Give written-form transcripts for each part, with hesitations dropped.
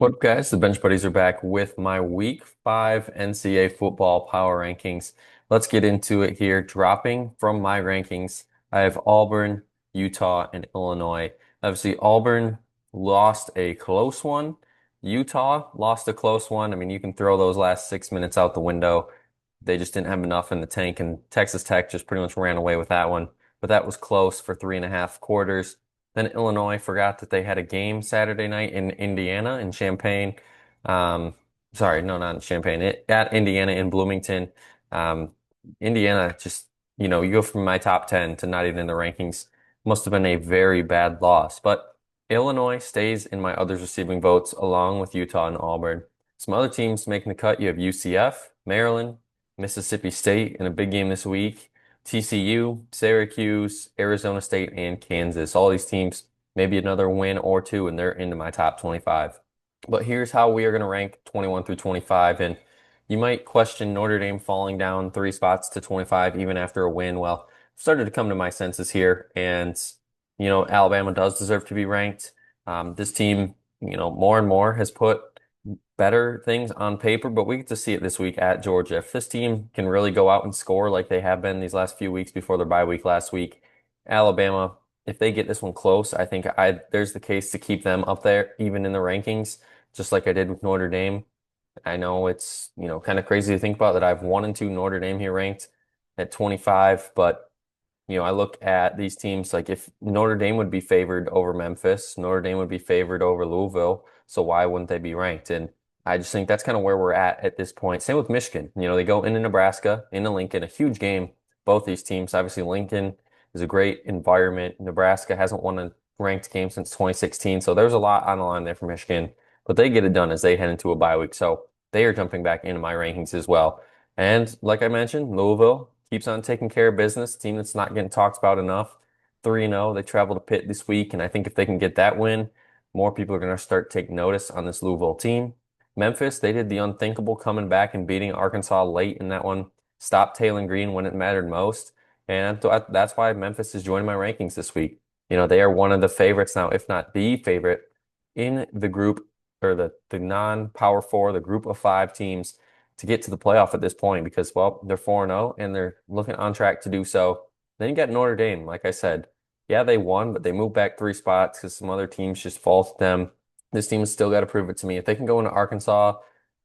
What up, guys? The Bench Buddies are back with my Week 5 NCAA football power rankings. Let's get into it here. Dropping from my rankings, I have Auburn, Utah, and Illinois. Obviously, Auburn lost a close one. Utah lost a close one. I mean, you can throw those last 6 minutes out the window. They just didn't have enough in the tank, and Texas Tech just pretty much ran away with that one. But that was close for 3.5 quarters. Then Illinois forgot that they had a game Saturday night in Indiana in Champaign. Um, sorry, no, not in Champaign, at Indiana in Bloomington. Um, Indiana just, you go from my top 10 to not even in the rankings. Must have been a very bad loss. But Illinois stays in my others receiving votes along with Utah and Auburn. Some other teams making the cut. You have UCF, Maryland, Mississippi State in a big game this week. TCU, Syracuse, Arizona State, and Kansas. All these teams, maybe another win or two, and they're into my top 25. But here's how we are going to rank 21 through 25. And you might question Notre Dame falling down 3 spots to 25 even after a win. Well, I've started to come to my senses here, and Alabama does deserve to be ranked. This team, more and more has put better things on paper, but we get to see it this week at Georgia. If this team can really go out and score like they have been these last few weeks before their bye week last week, Alabama, if they get this one close, I think there's the case to keep them up there, even in the rankings, just like I did with Notre Dame. I know it's, kind of crazy to think about that I have 1 and 2 Notre Dame here ranked at 25, but I look at these teams like if Notre Dame would be favored over Memphis, Notre Dame would be favored over Louisville. So why wouldn't they be ranked? And I just think that's kind of where we're at this point. Same with Michigan. They go into Nebraska, into Lincoln, a huge game. Both these teams, obviously, Lincoln is a great environment. Nebraska hasn't won a ranked game since 2016. So there's a lot on the line there for Michigan, but they get it done as they head into a bye week. So they are jumping back into my rankings as well. And like I mentioned, Louisville keeps on taking care of business, team that's not getting talked about enough. 3-0. They travel to Pitt this week, and I think if they can get that win, more people are going to start taking notice on this Louisville team. Memphis, they did the unthinkable coming back and beating Arkansas late in that one. Stopped Taylen Green when it mattered most. And that's why Memphis is joining my rankings this week. They are one of the favorites now, if not the favorite, in the group or the non-Power Four, the group of 5 teams to get to the playoff at this point because, well, they're 4-0 and they're looking on track to do so. Then you got Notre Dame, like I said. Yeah, they won, but they moved back 3 spots because some other teams just fall to them. This team has still got to prove it to me. If they can go into Arkansas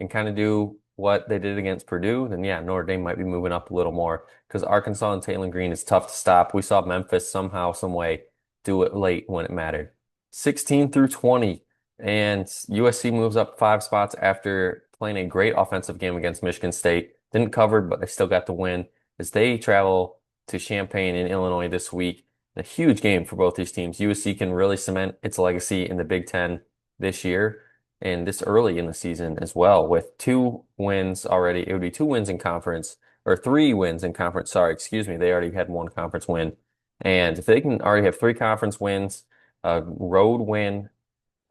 and kind of do what they did against Purdue, then yeah, Notre Dame might be moving up a little more because Arkansas and Taylen Green is tough to stop. We saw Memphis somehow, some way do it late when it mattered. 16 through 20, and USC moves up 5 spots after playing a great offensive game against Michigan State. Didn't cover, but they still got the win as they travel to Champaign in Illinois this week. A huge game for both these teams. USC can really cement its legacy in the Big Ten this year and this early in the season as well with 2 wins already. It would be 2 wins in conference or 3 wins in conference. Sorry, excuse me. They already had 1 conference win. And if they can already have 3 conference wins, a road win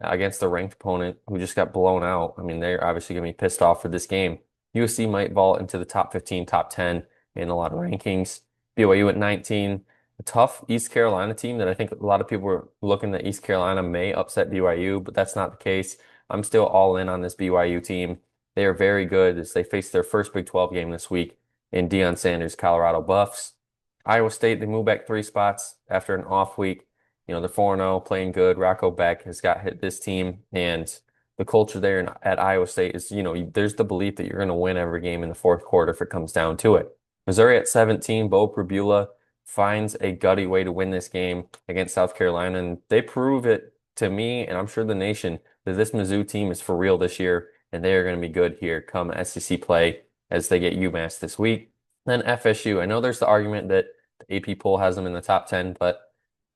against a ranked opponent who just got blown out, I mean, they're obviously going to be pissed off for this game. USC might vault into the top 15, top 10 in a lot of rankings. BYU at 19. A tough East Carolina team that I think a lot of people were looking that East Carolina may upset BYU, but that's not the case. I'm still all in on this BYU team. They are very good as they face their first Big 12 game this week in Deion Sanders' Colorado Buffs. Iowa State, they move back 3 spots after an off week. They're 4-0, playing good. Rocco Beck has got hit this team, and the culture there at Iowa State is, there's the belief that you're going to win every game in the fourth quarter if it comes down to it. Missouri at 17, Bo Pribula finds a gutty way to win this game against South Carolina, and they prove it to me, and I'm sure the nation, that this Mizzou team is for real this year, and they are going to be good here come SEC play as they get UMass this week. Then FSU, I know there's the argument that the AP poll has them in the top 10, but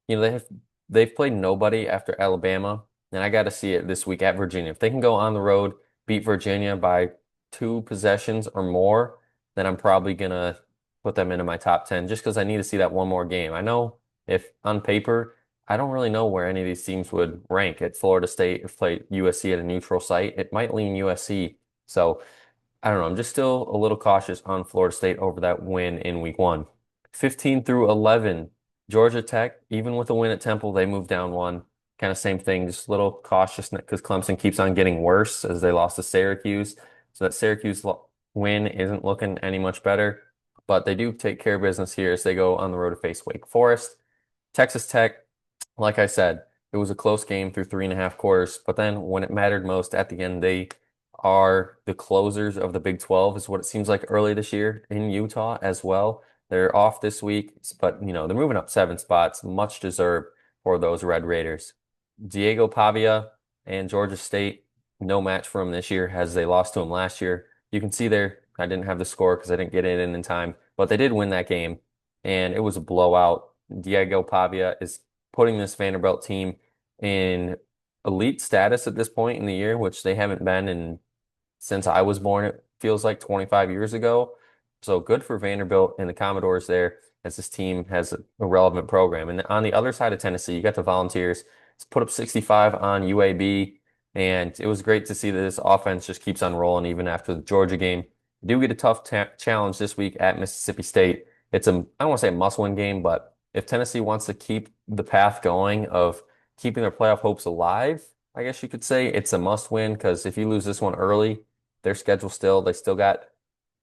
they've played nobody after Alabama, and I got to see it this week at Virginia. If they can go on the road, beat Virginia by 2 possessions or more, then I'm probably gonna put them into my top 10 just because I need to see that one more game. I know if on paper, I don't really know where any of these teams would rank. At Florida State, if played USC at a neutral site, it might lean USC. So I don't know. I'm just still a little cautious on Florida State over that win in week 1. 15 through 11, Georgia Tech, even with a win at Temple, they moved down 1. kind of same thing, just a little cautiousness because Clemson keeps on getting worse as they lost to Syracuse. So that win isn't looking any much better, but they do take care of business here as they go on the road to face Wake Forest. Texas Tech, like I said, it was a close game through 3.5 quarters, but then when it mattered most at the end, they are the closers of the Big 12, is what it seems like early this year in Utah as well. They're off this week, but they're moving up 7 spots, much deserved for those Red Raiders. Diego Pavia and Georgia State, no match for them this year as they lost to them last year. You can see there, I didn't have the score because I didn't get it in time, but they did win that game, and it was a blowout. Diego Pavia is putting this Vanderbilt team in elite status at this point in the year, which they haven't been in since I was born. It feels like 25 years ago. So good for Vanderbilt and the Commodores there as this team has a relevant program. And on the other side of Tennessee, you got the Volunteers. It's put up 65 on UAB, and it was great to see that this offense just keeps on rolling even after the Georgia game. Do get a tough challenge this week at Mississippi State. It's I don't want to say a must-win game, but if Tennessee wants to keep the path going of keeping their playoff hopes alive, I guess you could say it's a must-win because if you lose this one early, their schedule they still got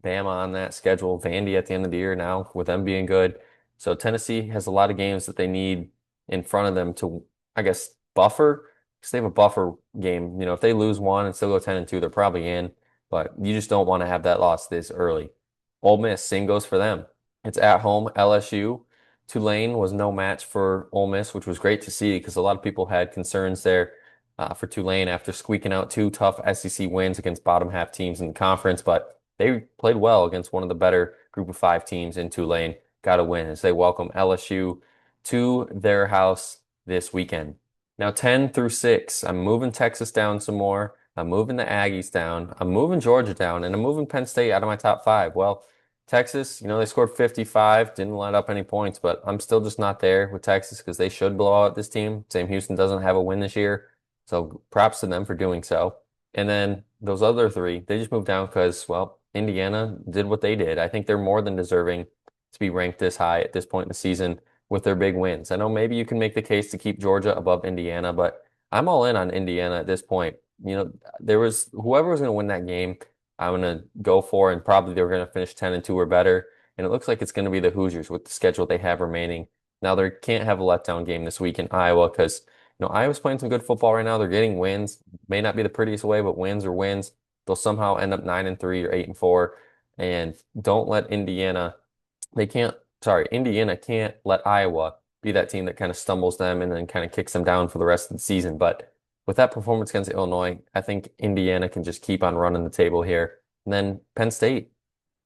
Bama on that schedule, Vandy at the end of the year now with them being good. So Tennessee has a lot of games that they need in front of them to, I guess, buffer because they have a buffer game. If they lose one and still go 10-2, they're probably in, but you just don't want to have that loss this early. Ole Miss, same goes for them. It's at home, LSU. Tulane was no match for Ole Miss, which was great to see because a lot of people had concerns there for Tulane after squeaking out 2 tough SEC wins against bottom half teams in the conference, but they played well against one of the better group of 5 teams in Tulane. Got a win as they welcome LSU to their house this weekend. Now 10 through 6, I'm moving Texas down some more. I'm moving the Aggies down. I'm moving Georgia down, and I'm moving Penn State out of my top 5. Well, Texas, they scored 55, didn't let up any points, but I'm still just not there with Texas because they should blow out this team. Sam Houston doesn't have a win this year. So props to them for doing so. And then those other 3, they just moved down because, well, Indiana did what they did. I think they're more than deserving to be ranked this high at this point in the season with their big wins. I know maybe you can make the case to keep Georgia above Indiana, but I'm all in on Indiana at this point. There was whoever was going to win that game, I'm going to go for, and probably they were going to finish 10-2 or better. And it looks like it's going to be the Hoosiers with the schedule they have remaining. Now they can't have a letdown game this week in Iowa because Iowa's playing some good football right now. They're getting wins. May not be the prettiest way, but wins are wins. They'll somehow end up 9-3 or 8-4. And don't let Indiana can't let Iowa be that team that kind of stumbles them and then kind of kicks them down for the rest of the season. But with that performance against Illinois, I think Indiana can just keep on running the table here. And then Penn State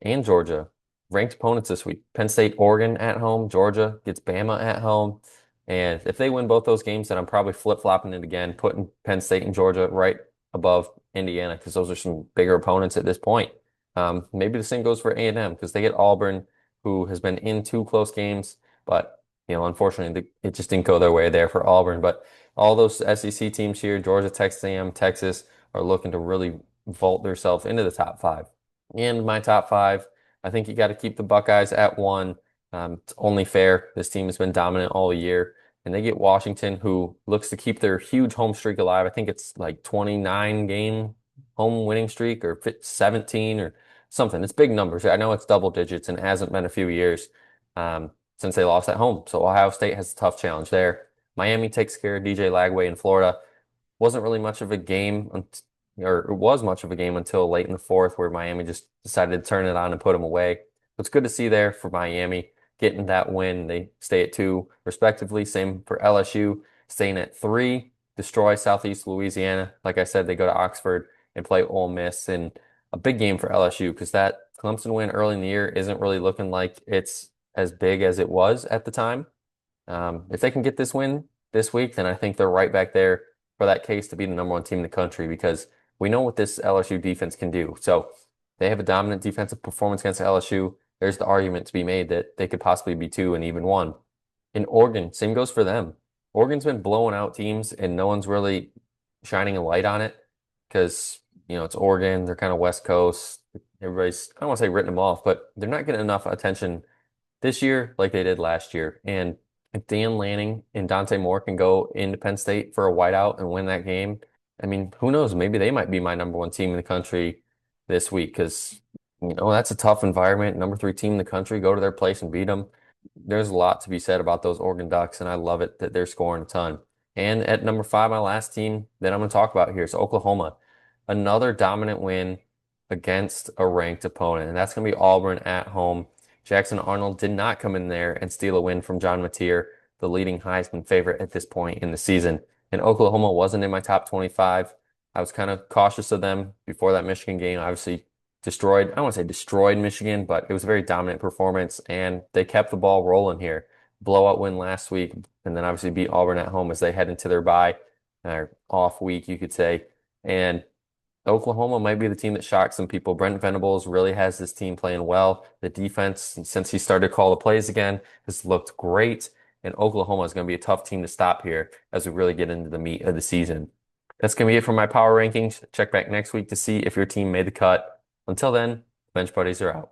and Georgia, ranked opponents this week. Penn State, Oregon at home. Georgia gets Bama at home. And if they win both those games, then I'm probably flip-flopping it again, putting Penn State and Georgia right above Indiana because those are some bigger opponents at this point. Maybe the same goes for A&M because they get Auburn, who has been in 2 close games, but unfortunately, it just didn't go their way there for Auburn. But all those SEC teams here, Georgia, Texas A&M, Texas, are looking to really vault themselves into the top 5. And my top 5, I think you got to keep the Buckeyes at 1. It's only fair. This team has been dominant all year. And they get Washington, who looks to keep their huge home streak alive. I think it's like 29-game home winning streak or 17 or something. It's big numbers. I know it's double digits and it hasn't been a few years since they lost at home. So Ohio State has a tough challenge there. Miami takes care of DJ Lagway in Florida. Wasn't really much of a game, or it was much of a game until late in the 4th where Miami just decided to turn it on and put them away. It's good to see there for Miami getting that win. They stay at 2 respectively. Same for LSU, staying at 3, destroy Southeast Louisiana. Like I said, they go to Oxford and play Ole Miss, and a big game for LSU because that Clemson win early in the year isn't really looking like it's as big as it was at the time. If they can get this win this week, then I think they're right back there for that case to be the #1 team in the country because we know what this LSU defense can do. So they have a dominant defensive performance against LSU. There's the argument to be made that they could possibly be 2 and even 1. In Oregon, same goes for them. Oregon's been blowing out teams and no one's really shining a light on it because, it's Oregon. They're kind of West Coast. Everybody's, I don't want to say written them off, but they're not getting enough attention this year like they did last year. And if Dan Lanning and Dante Moore can go into Penn State for a whiteout and win that game, I mean, who knows? Maybe they might be my number one team in the country this week because, that's a tough environment. Number three team in the country, go to their place and beat them. There's a lot to be said about those Oregon Ducks, and I love it that they're scoring a ton. And at number five, my last team that I'm going to talk about here is Oklahoma. Another dominant win against a ranked opponent, and that's going to be Auburn at home. Jackson Arnold did not come in there and steal a win from John Mateer, the leading Heisman favorite at this point in the season. And Oklahoma wasn't in my top 25. I was kind of cautious of them before that Michigan game. Obviously, destroyed, I don't want to say destroyed Michigan, but it was a very dominant performance, and they kept the ball rolling here. Blowout win last week, and then obviously beat Auburn at home as they head into their bye, or off week, you could say. And Oklahoma might be the team that shocks some people. Brent Venables really has this team playing well. The defense, since he started to call the plays again, has looked great. And Oklahoma is going to be a tough team to stop here as we really get into the meat of the season. That's going to be it for my power rankings. Check back next week to see if your team made the cut. Until then, Bench Buddies are out.